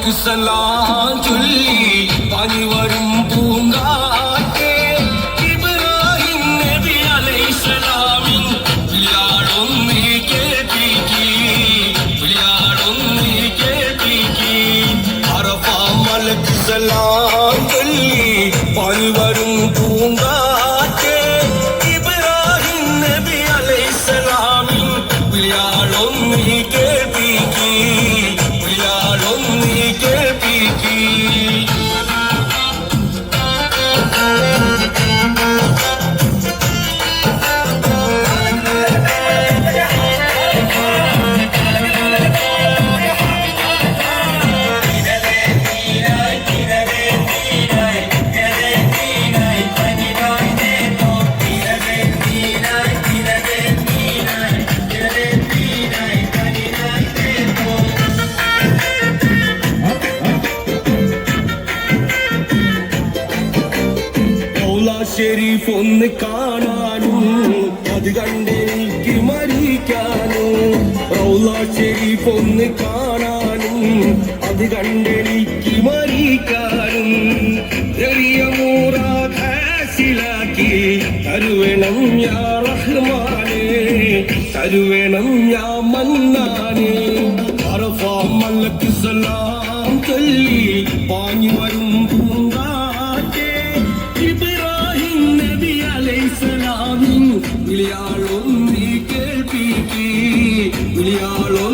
മലക്ക് സലാം ചൊല്ലി പാഞ്ഞു വരും പൂങ്കാറ്റേ ഇബ്രാഹിം നബി അലൈഹിസ്സലാമിൻ വിളിയാടൊന്ന് കേൾപ്പിക്കി അറഫ മലക്ക് സലാം ചൊല്ലി പാഞ്ഞു വരും പൂങ്കാറ്റേ ഇബ്രാഹിം നബി അലൈഹിസ്സലാമിൻ വിളിയാടൊന്ന് കേൾപ്പിക്കി ഷെരീഫ് ഒന്ന് കാണാനും അത് കണ്ടെനിക്ക് മരിക്കാനും റൗള ഷെരീഫ് ഒന്ന് കാണാനും അത് കണ്ടെനിക്ക് മരിക്കാനും ചെറിയ മുറാദ് ഹാസിലാക്കി തരുവേണം യാ റഹ്മാനേ തരുവേണം യാ മന്നാനേ അറഫ മലക്ക് സലാം ചൊല്ലി പാഞ്ഞു വരും പൂങ്കാറ്റേ ഇബ്രാഹിം നബി അലൈഹിസ്സലാമിൻ വിളിയാളൊന്ന് കേൾപ്പിക്കി വിളിയാളൊന്ന്